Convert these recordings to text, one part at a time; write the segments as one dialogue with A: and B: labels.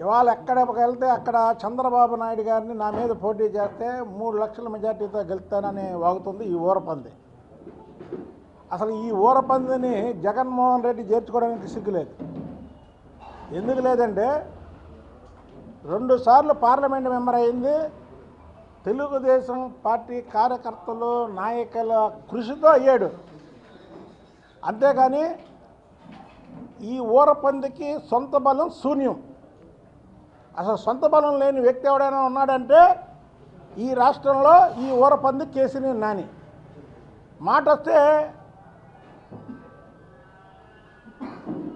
A: ఇవాళ ఎక్కడికి వెళ్తే అక్కడ చంద్రబాబు నాయుడు గారిని నా మీద పోటీ చేస్తే 3 లక్షల మెజార్టీతో గెలుస్తానని వాగుతుంది ఈ ఊరపంది. అసలు ఈ ఊరపందిని జగన్మోహన్ రెడ్డి చేర్చుకోవడానికి సిగ్గులేదు. ఎందుకు లేదంటే 2 సార్లు పార్లమెంట్ మెంబర్ అయింది. తెలుగుదేశం పార్టీ కార్యకర్తలు నాయకుల కృషితో అయ్యాడు. అంతేగాని ఈ ఊరపందికి సొంత బలం శూన్యం. అసలు సొంత బలం లేని వ్యక్తి ఎవడైనా ఉన్నాడంటే ఈ రాష్ట్రంలో ఈ ఊరపంది కేసీఆర్ నాని. మాట వస్తే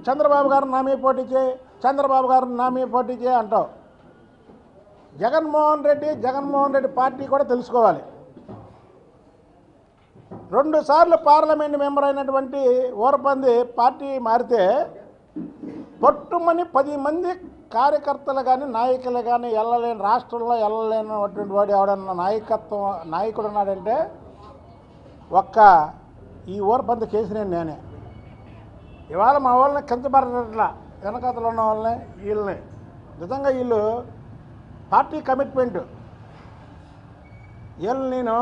A: చంద్రబాబు గారిని నా మీద పోటీ చేయి, చంద్రబాబు గారిని నా మీద పోటీ చేయి అంటావు. జగన్మోహన్ రెడ్డి పార్టీ కూడా తెలుసుకోవాలి. 2 సార్లు పార్లమెంట్ మెంబర్ అయినటువంటి ఊరపంది పార్టీ మారితే పట్టుమని 10 మంది కార్యకర్తలు కానీ నాయకులు కానీ వెళ్ళలేని రాష్ట్రంలో వెళ్ళలేనటువంటి వాడు ఎవడన్నా నాయకుడు ఉన్నాడంటే ఒక్క ఈ ఊరపంది కేసీఆర్ నేనే. ఇవాళ మా వాళ్ళని కించపరచట్లా, వెనకతలు ఉన్న వాళ్ళని వీళ్ళని. నిజంగా వీళ్ళు పార్టీ కమిట్మెంట్, వీళ్ళని నేను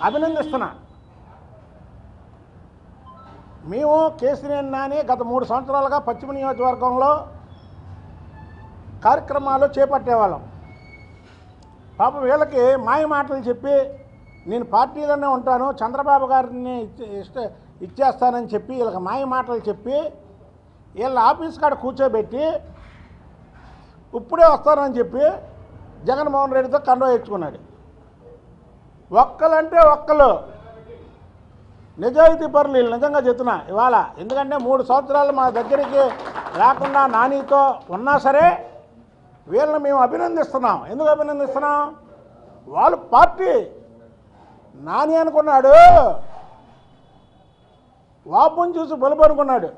A: అభినందిస్తున్నా. మేము కేసీఆర్ నాని గత 3 సంవత్సరాలుగా పశ్చిమ నియోజకవర్గంలో కార్యక్రమాలు చేపట్టేవాళ్ళం. పాపం వీళ్ళకి మాయ మాటలు చెప్పి నేను పార్టీలోనే ఉంటాను, చంద్రబాబు గారిని ఇచ్చేస్తానని చెప్పి వీళ్ళకి మాయ మాటలు చెప్పి వీళ్ళ ఆఫీస్ కాడ కూర్చోబెట్టి ఇప్పుడే వస్తానని చెప్పి జగన్మోహన్ రెడ్డితో కండవ ఇచ్చుకున్నాడు. ఒక్కలంటే ఒక్కలు నిజాయితీ పరులు వీళ్ళు. నిజంగా చెప్తున్నా ఇవాళ. ఎందుకంటే 3 సంవత్సరాలు మా దగ్గరికి రాకుండా నానితో ఉన్నా సరే వీళ్ళని మేము అభినందిస్తున్నాం. ఎందుకు అభినందిస్తున్నాం? వాళ్ళు పార్టీ నాని అనుకున్నాడు, వాపుని చూసి బలుపు అనుకున్నాడు.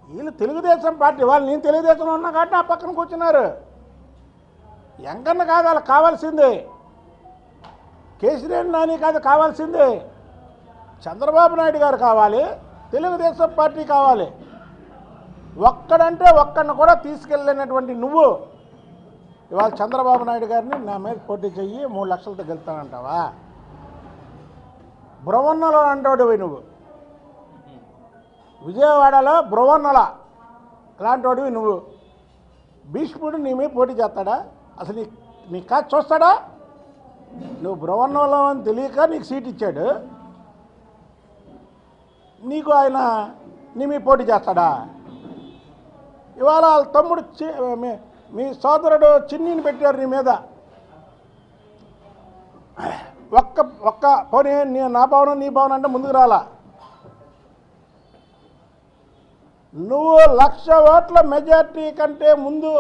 A: వీళ్ళు తెలుగుదేశం పార్టీ వాళ్ళు. నేను తెలుగుదేశంలో ఉన్నా కాబట్టి ఆ పక్కన కూర్చున్నారు. ఎంకన్నా కాదు వాళ్ళకి కావాల్సింది, కేసీఆర్ నాని కాదు కావాల్సింది, చంద్రబాబు నాయుడు గారు కావాలి, తెలుగుదేశం పార్టీ కావాలి. ఒక్కడంటే ఒక్కడిని కూడా తీసుకెళ్ళినటువంటి నువ్వు ఇవాళ చంద్రబాబు నాయుడు గారిని నా మీద పోటీ చెయ్యి 3 లక్షలతో గెలుతానంటావా? బ్రవన్నలో అంటాడు నువ్వు. విజయవాడలో బ్రవన్నల అలాంటి వాడివి నువ్వు. భీష్ముడు నీ మీద పోటీ చేస్తాడా? అసలు నీ కాదు చూస్తాడా? నువ్వు బ్రవన్నలో అని తెలియక నీకు సీట్ ఇచ్చాడు, నీకు ఆయన నీ మీద పోటీ చేస్తాడా? ఇవాళ వాళ్ళ తమ్ముడు మీ సోదరుడు చిన్నీని పెట్టారు నీ మీద. ఒక్క పోనీ నా భవనం నీ భవనం అంటే ముందుకు రాలా. నువ్వు 1,00,000 ఓట్ల మెజార్టీ కంటే ముందు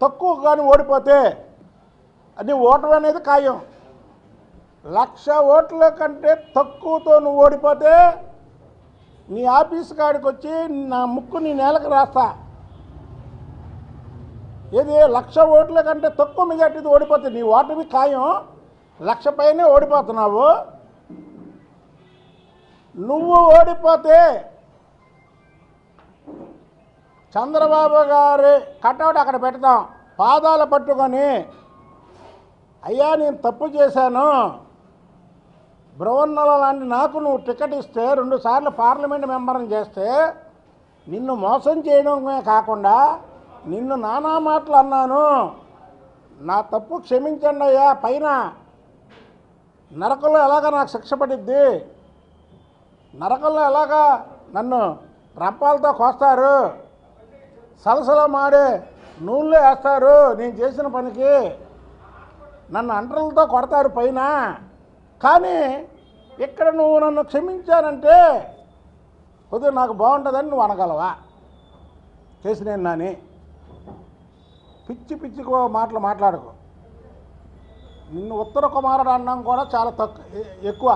A: తక్కువ కానీ ఓడిపోతే అది ఓటమి అనేది ఖాయం. 1,00,000 ఓట్ల కంటే తక్కువతో నువ్వు ఓడిపోతే నీ ఆఫీస్ కాడికి వచ్చి నా ముక్కు నీ నేలకు రాస్తా. ఏది 1,00,000 ఓట్ల కంటే తక్కువ మెజార్టీతో ఓడిపోతే నీ ఓటమి ఖాయం. 1,00,000 పైనే ఓడిపోతున్నావు. నువ్వు ఓడిపోతే చంద్రబాబు గారి కటౌట్ అక్కడ పెడతాం, పాదాలు పట్టుకొని అయ్యా నేను తప్పు చేశాను, బ్రవన్నల లాంటి నాకు నువ్వు టికెట్ ఇస్తే 2 సార్లు పార్లమెంట్ మెంబర్ని చేస్తే నిన్ను మోసం చేయడమే కాకుండా నిన్ను నానా మాటలు అన్నాను, నా తప్పు క్షమించండి అయ్యా, పైన నరకంలో ఎలాగా నాకు శిక్ష పడిద్ది, నరకంలో ఎలాగా నన్ను రంపాలతో కోస్తారు, సలసల మాడే నూనెలో వేస్తారు, నేను చేసిన పనికి నన్ను అంటలతో కొడతారు పైన. కానీ ఇక్కడ నువ్వు నన్ను క్షమించానంటే కొద్దిగా నాకు బాగుంటుందని నువ్వు అనగలవా? కేసీఆర్ నాని పిచ్చి మాటలు మాట్లాడకు. నిన్ను ఉత్తర కుమారుడు అనడం కూడా చాలా ఎక్కువ.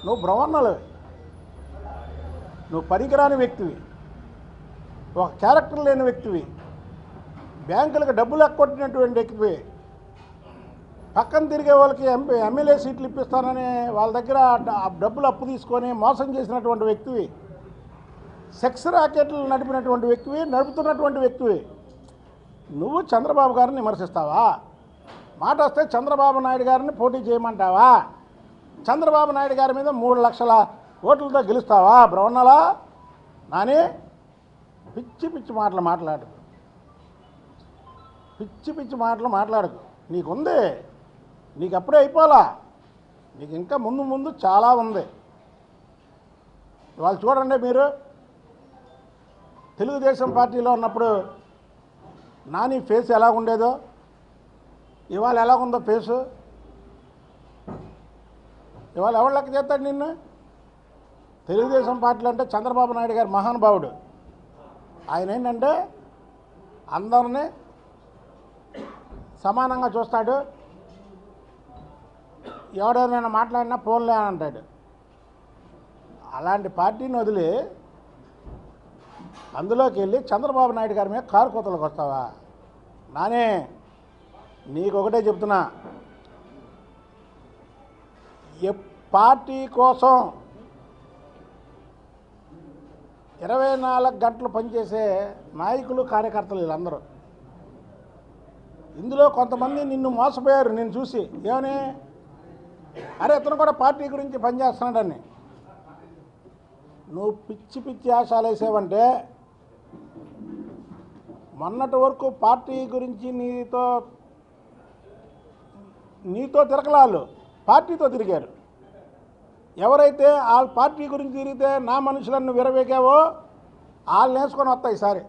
A: నువ్వు బ్రహ్మణులు, నువ్వు పనికిరాని వ్యక్తివి, ఒక క్యారెక్టర్ లేని వ్యక్తివి, బ్యాంకులకు డబ్బులు ఎక్కొట్టినటువంటి వ్యక్తివి, పక్కన తిరిగే వాళ్ళకి ఎమ్మెల్యే సీట్లు ఇప్పిస్తానని వాళ్ళ దగ్గర డబ్బులు అప్పు తీసుకొని మోసం చేసినటువంటి వ్యక్తివి, సెక్స్ రాకెట్లు నడిపినటువంటి వ్యక్తివి, నడుపుతున్నటువంటి వ్యక్తివి. నువ్వు చంద్రబాబు గారిని విమర్శిస్తావా? మాట వస్తే చంద్రబాబు నాయుడు గారిని పోటీ చేయమంటావా? చంద్రబాబు నాయుడు గారి మీద 3 లక్షల ఓట్లతో గెలుస్తావా? బ్రహ్మణలా నాని పిచ్చి పిచ్చి మాటలు మాట్లాడు, పిచ్చి పిచ్చి మాటలు మాట్లాడకు. నీకుంది, నీకు అప్పుడే అయిపోలా, నీకు ఇంకా ముందు ముందు చాలా ఉంది. ఇవాళ చూడండి, మీరు తెలుగుదేశం పార్టీలో ఉన్నప్పుడు నాని ఫేస్ ఎలా ఉండేదో, ఇవాళ ఎలాగుందో ఫేసు. ఇవాళ ఎవరు లెక్క చేస్తాడు నిన్ను? తెలుగుదేశం పార్టీలో అంటే చంద్రబాబు నాయుడు గారు మహానుభావుడు. ఆయన ఏంటంటే అందరినీ సమానంగా చూస్తాడు. ఎవడైనా మాట్లాడినా పోన్లే అని అంటాడు. అలాంటి పార్టీని వదిలి అందులోకి వెళ్ళి చంద్రబాబు నాయుడు గారి మీద కారు కోతలకు వస్తావా? నానే నీకు ఒకటే చెప్తున్నా, పార్టీ కోసం 24 గంటలు పనిచేసే నాయకులు, కార్యకర్తలు వీళ్ళందరూ. ఇందులో కొంతమంది నిన్ను మోసపోయారు నిన్ను చూసి. ఏమని? అరే ఇతను కూడా పార్టీ గురించి పనిచేస్తున్నాడని. నువ్వు పిచ్చి పిచ్చి ఆశాలు వేసావంటే, మొన్నటి వరకు పార్టీ గురించి నీతో తిరగలాళ్ళు పార్టీతో తిరిగారు. ఎవరైతే ఆ పార్టీ గురించి తిరిగితే నా మనుషులను విరవేకావో వాళ్ళని వేసుకొని వస్తాయి. ఈసారి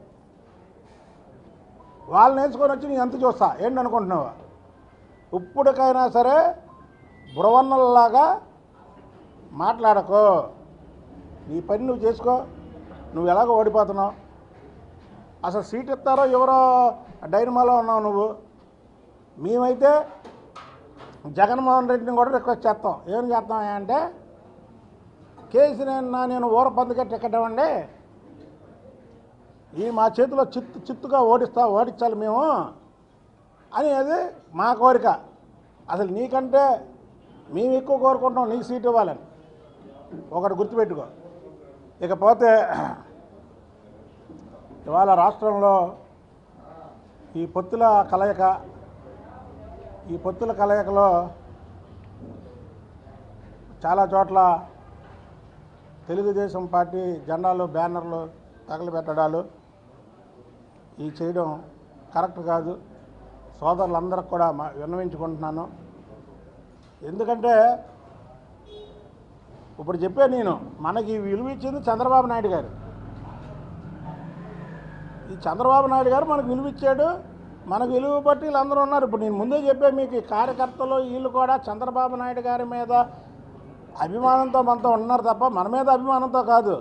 A: వాళ్ళని వేసుకొని వచ్చి నీ ఎంత చూస్తా ఏంటనుకుంటున్నావా? ఇప్పటికైనా సరే బురవన్నల్లాగా మాట్లాడకో, నీ పని నువ్వు చేసుకో. నువ్వు ఎలాగో ఓడిపోతున్నావు. అసలు సీట్ ఇస్తారో ఎవరో డైనమాలో ఉన్నావు నువ్వు. మేమైతే జగన్మోహన్ రెడ్డిని కూడా రిక్వెస్ట్ చేస్తాం. ఏం చేస్తాం అంటే, నేను ఊరపందుకే టికెట్ ఇవ్వండి, ఈ మా చేతిలో చిత్తుగా ఓడించాలి మేము అనేది మా కోరిక. అసలు నీకంటే మేము ఎక్కువ కోరుకుంటాం నీకు సీట్ ఇవ్వాలని. ఒకటి గుర్తుపెట్టుకో. ఇకపోతే ఇవాళ రాష్ట్రంలో ఈ పొత్తుల కలయికలో చాలా చోట్ల తెలుగుదేశం పార్టీ జెండాలు, బ్యానర్లు తగలబెట్టడాలు ఈ చేయడం కరెక్ట్ కాదు. సోదరులందరికీ కూడా విన్నవించుకుంటున్నాను. ఎందుకంటే ఇప్పుడు చెప్పే నేను, మనకి విలువ ఇచ్చింది చంద్రబాబు నాయుడు గారు. ఈ చంద్రబాబు నాయుడు గారు మనకు విలువ ఇచ్చాడు. మనకు విలువ బట్టి వీళ్ళందరూ ఉన్నారు. ఇప్పుడు నేను ముందే చెప్పే మీకు, కార్యకర్తలు వీళ్ళు కూడా చంద్రబాబు నాయుడు గారి మీద అభిమానంతో మనతో ఉన్నారు తప్ప మన మీద అభిమానంతో కాదు.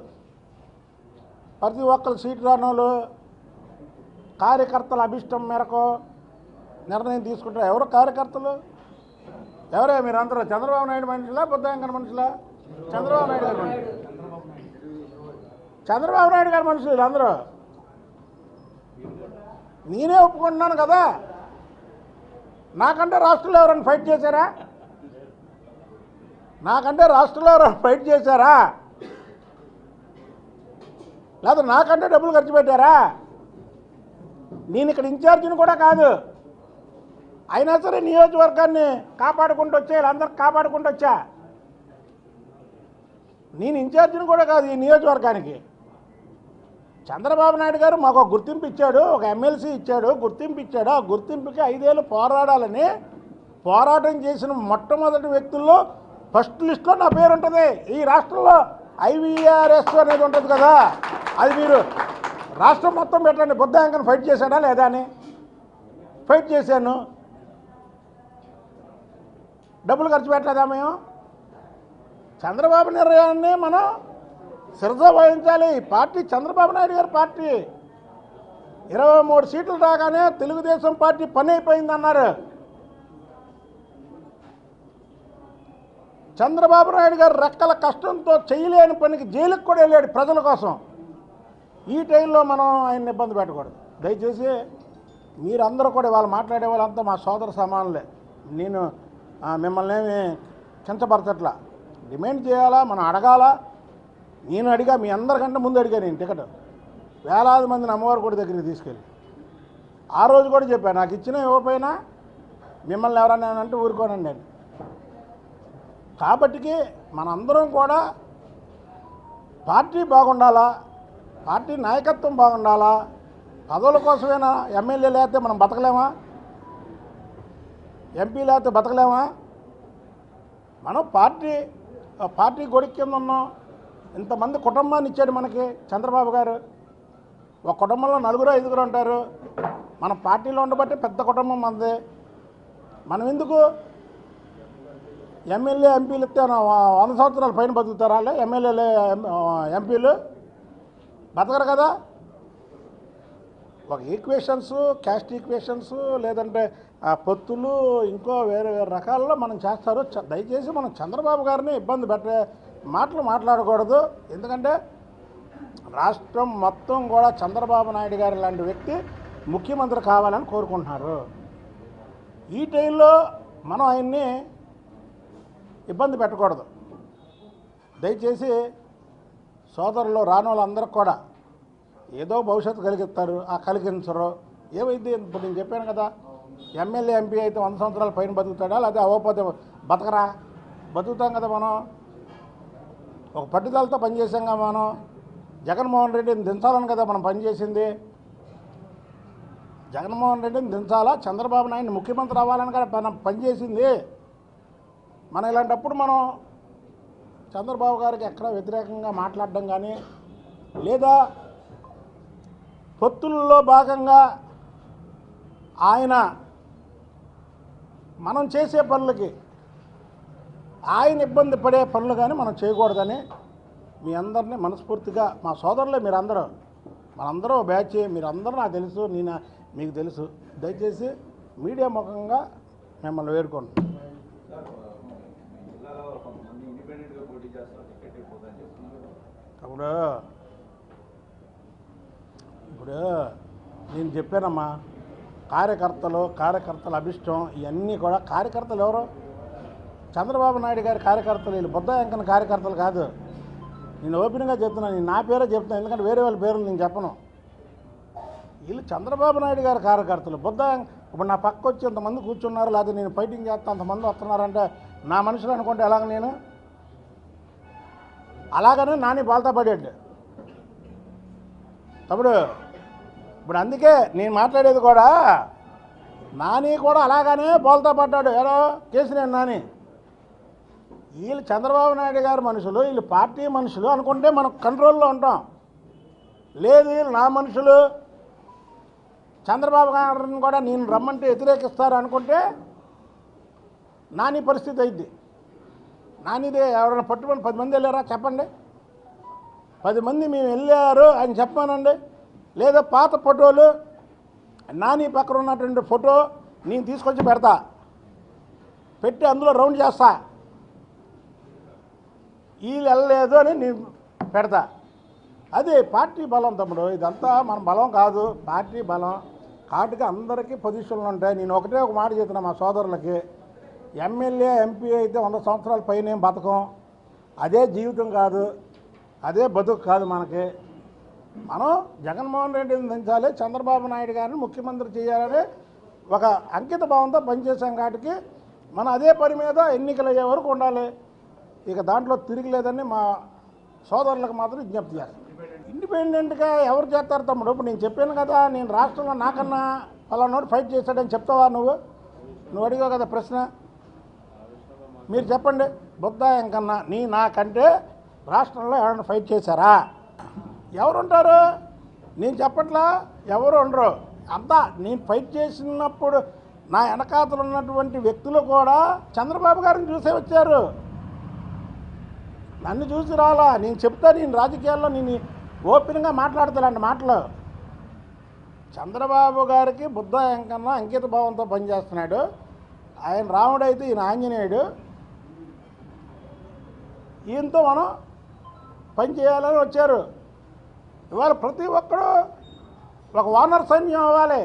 A: ప్రతి ఒక్కరు సీటు రానోళ్ళు కార్యకర్తల అభిష్టం మేరకు నిర్ణయం తీసుకుంటారు. ఎవరు కార్యకర్తలు? ఎవరే మీరందరూ? చంద్రబాబు నాయుడు మనుషులా, బుద్ధంకర మనుషులా? చంద్రబాబు నాయుడు గారు మనుషులు. చంద్రబాబు నాయుడు గారి మనుషులు వీళ్ళందరూ. నేనే ఒప్పుకుంటున్నాను కదా. నాకంటే రాష్ట్రంలో ఎవరైనా ఫైట్ చేశారా? లేదా నాకంటే డబ్బులు ఖర్చు పెట్టారా? నేను ఇక్కడ ఇన్ఛార్జిని కూడా కాదు. అయినా సరే నియోజకవర్గాన్ని కాపాడుకుంటూ వచ్చా, వీళ్ళందరికీ కాపాడుకుంటూ వచ్చా. నేను ఇన్ఛార్జిని కూడా కాదు ఈ నియోజకవర్గానికి. చంద్రబాబు నాయుడు గారు మాకు ఒక గుర్తింపు ఇచ్చాడు, ఒక ఎమ్మెల్సీ ఇచ్చాడు, గుర్తింపు ఇచ్చాడు. ఆ గుర్తింపుకి 5 ఏళ్ళు పోరాడాలని పోరాటం చేసిన మొట్టమొదటి వ్యక్తుల్లో ఫస్ట్ లిస్ట్లో నా పేరు ఉంటుంది. ఈ రాష్ట్రంలో IVRS అనేది ఉంటుంది కదా, అది మీరు రాష్ట్రం మొత్తం పెట్టండి. బుద్ధంకను ఫైట్ చేశాడా లేదా అని. ఫైట్ చేశాను. డబ్బులు ఖర్చు పెట్టలేదా మేము? చంద్రబాబు నిర్ణయాన్ని మనం శిరస వహించాలి. ఈ పార్టీ చంద్రబాబు నాయుడు గారి పార్టీ. 23 సీట్లు రాగానే తెలుగుదేశం పార్టీ పని అయిపోయిందన్నారు. చంద్రబాబు నాయుడు గారు రెక్కల కష్టంతో చేయలేని పనికి జైలుకు కూడా వెళ్ళాడు ప్రజల కోసం. ఈ టైంలో మనం ఆయన్ని ఇబ్బంది పెట్టకూడదు. దయచేసి మీరందరూ కూడా వాళ్ళు మాట్లాడే వాళ్ళంతా మా సోదర సమానులే. నేను మిమ్మల్ని ఏమి కించపరచట్లా. డిమాండ్ చేయాలా, మనం అడగాలా. నేను అడిగా, మీ అందరికంటే ముందు అడిగా నేను టికెట్. వేలాది మందిని అమ్మవారి గుడి దగ్గరికి తీసుకెళ్ళి ఆ రోజు కూడా చెప్పాను, నాకు ఇచ్చిన ఇవ్వకపోయినా మిమ్మల్ని ఎవరన్నా అంటే ఊరుకోనండి నేను. కాబట్టికి మనందరం కూడా పార్టీ బాగుండాలా, పార్టీ నాయకత్వం బాగుండాలా. పదవుల కోసమేనా? ఎమ్మెల్యే లేకపోతే మనం బతకలేమా? ఎంపీ లేకపోతే బతకలేమా? మనం పార్టీ గొడుగు కింద ఉన్నాం. ఇంతమంది కుటుంబాన్ని ఇచ్చాడు మనకి చంద్రబాబు గారు. ఒక కుటుంబంలో 4-5 ఉంటారు. మన పార్టీలో ఉండబట్టి పెద్ద కుటుంబం మనది. మనం ఎందుకు ఎమ్మెల్యే ఎంపీలు ఇస్తే 100 సంవత్సరాల పైన బతుకుతారా? ఎమ్మెల్యేలు ఎంపీలు బతకరు కదా. ఒక ఈక్వేషన్స్, క్యాస్ట్ ఈక్వేషన్స్, లేదంటే పొత్తులు, ఇంకో వేరే వేరే రకాలలో మనం చేస్తారు. దయచేసి మనం చంద్రబాబు గారిని ఇబ్బంది పెట్టే మాటలు మాట్లాడకూడదు. ఎందుకంటే రాష్ట్రం మొత్తం కూడా చంద్రబాబు నాయుడు గారు లాంటి వ్యక్తి ముఖ్యమంత్రి కావాలని కోరుకుంటున్నారు. ఈ టైంలో మనం ఆయన్ని ఇబ్బంది పెట్టకూడదు. దయచేసి సోదరులు రాని వాళ్ళందరికీ కూడా ఏదో భవిష్యత్తు కలిగిస్తారు, కలిగించరు. ఏమైంది? ఇప్పుడు నేను చెప్పాను కదా, ఎమ్మెల్యే ఎంపీ అయితే 100 సంవత్సరాల పైన బతుకుతాడా, లేదా అవ్వకపోతే బతకరా? బతుకుతాం కదా. మనం ఒక పట్టుదలతో పనిచేసాం కదా. మనం జగన్మోహన్ రెడ్డిని దించాలని కదా మనం పనిచేసింది. జగన్మోహన్ రెడ్డిని దించాలా, చంద్రబాబు నాయుడిని ముఖ్యమంత్రి అవ్వాలని కదా మనం పనిచేసింది. మనం ఇలాంటప్పుడు మనం చంద్రబాబు గారికి ఎక్కడ వ్యతిరేకంగా మాట్లాడడం కానీ, లేదా పొత్తుల్లో భాగంగా ఆయన మనం చేసే పనులకి ఆయన ఇబ్బంది పడే పనులు కానీ మనం చేయకూడదని మీ అందరినీ మనస్ఫూర్తిగా, మా సోదరులే మీరందరూ, మనందరూ బ్యాచ్, మీరందరూ నాకు తెలుసు, నేను మీకు తెలుసు. దయచేసి మీడియా ముఖంగా మిమ్మల్ని వేడుకోండి. ఇప్పుడు నేను చెప్పానమ్మా, కార్యకర్తల అభిష్టం ఇవన్నీ కూడా. కార్యకర్తలు ఎవరు? చంద్రబాబు నాయుడు గారి కార్యకర్తలు. వీళ్ళు బుద్ధ వెంకన్న కార్యకర్తలు కాదు. నేను ఓపెన్గా చెప్తున్నాను, నేను నా పేరే చెప్తాను, ఎందుకంటే వేరే వాళ్ళ పేర్లు నేను చెప్పను. వీళ్ళు చంద్రబాబు నాయుడు గారి కార్యకర్తలు. ఇప్పుడు నా పక్క వచ్చి ఇంతమంది కూర్చున్నారు, లేకపోతే నేను ఫైటింగ్ చేస్తా అంతమంది వస్తున్నారంటే నా మనుషులు అనుకుంటే ఎలాగ నేను? అలాగనే నాని బాల్తా పడేట్టు తమ్ముడు. ఇప్పుడు అందుకే నేను మాట్లాడేది కూడా, నాని కూడా అలాగనే బోల్తా పడ్డాడు. ఏదో కేసీఆర్ నాని. వీళ్ళు చంద్రబాబు నాయుడు గారి మనుషులు, వీళ్ళు పార్టీ మనుషులు అనుకుంటే మనం కంట్రోల్లో ఉంటాం. లేదు వీళ్ళు నా మనుషులు, చంద్రబాబు గారిని కూడా నేను రమ్మంటే వ్యతిరేకిస్తారు అనుకుంటే నాని పరిస్థితి అయింది. నానిదే ఎవరైనా పట్టుకొని 10 మంది వెళ్ళారా చెప్పండి? 10 మంది మేము వెళ్ళారు అని చెప్పానండి. లేదా పాత ఫోటోలు, నాని పక్కన ఉన్నటువంటి ఫోటో నేను తీసుకొచ్చి పెట్టి అందులో రౌండ్ చేస్తా, వీళ్ళు వెళ్ళలేదు అని నేను పెడతా. అది పార్టీ బలం తమ్ముడు. ఇదంతా మన బలం కాదు, పార్టీ బలం. కాబట్టి అందరికీ పొజిషన్లు ఉంటాయి. నేను ఒక మాట చెప్తున్నా మా సోదరులకి, ఎమ్మెల్యే ఎంపీ అయితే 100 సంవత్సరాల పైన ఏం బతకం. అదే జీవితం కాదు, అదే బతుకు కాదు మనకి. మనం జగన్మోహన్ రెడ్డిని దించాలి, చంద్రబాబు నాయుడు గారిని ముఖ్యమంత్రి చేయాలని ఒక అంకిత భావంతో పనిచేసాం. కాబట్టి మనం అదే పని మీద ఎన్నికలు అయ్యే వరకు ఉండాలి. ఇక దాంట్లో తిరిగిలేదని మా సోదరులకు మాత్రం విజ్ఞప్తి చేస్తాను. ఇండిపెండెంట్గా ఎవరు చేస్తారు తమ్ముడు? ఇప్పుడు నేను చెప్పాను కదా, నేను రాష్ట్రంలో నాకన్నా పలానోడు ఫైట్ చేశాడని చెప్తావా? నువ్వు అడిగావు కదా ప్రశ్న. మీరు చెప్పండి, బుద్ధ వెంకన్న నాకంటే రాష్ట్రంలో ఎవరైనా ఫైట్ చేశారా? ఎవరుంటారు? నేను చెప్పట్లా, ఎవరు ఉండరు. అంతా నేను ఫైట్ చేసినప్పుడు నా వెనకాతలు ఉన్నటువంటి వ్యక్తులు కూడా చంద్రబాబు గారిని చూసే వచ్చారు, నన్ను చూసి రాలా. నేను చెప్తా, నేను రాజకీయాల్లో నేను ఓపెన్గా మాట్లాడతానండి మాటలు. చంద్రబాబు గారికి బుద్ధ వెంకన్న అంకిత భావంతో పనిచేస్తున్నాడు. ఆయన రాముడు అయితే ఈయన ఆంజనేయుడు. ఈయనతో మనం పనిచేయాలని వచ్చారు. ఇవాళ ప్రతి ఒక్కరూ ఒక వానర్ సైన్యం అవ్వాలి.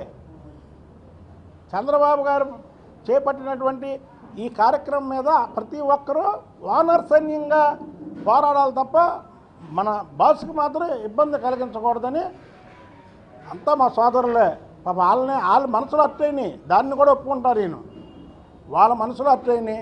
A: చంద్రబాబు గారు చేపట్టినటువంటి ఈ కార్యక్రమం మీద ప్రతి ఒక్కరూ వానర్ సైన్యంగా పోరాడాలి తప్ప మన బాస్కి మాత్రం ఇబ్బంది కలిగించకూడదని అంతా మా సోదరులే. పాప వాళ్ళ మనసులో అట్టయినాయి, దాన్ని కూడా ఒప్పుకుంటారు ఈయన. వాళ్ళ మనసులో అట్టయినాయి.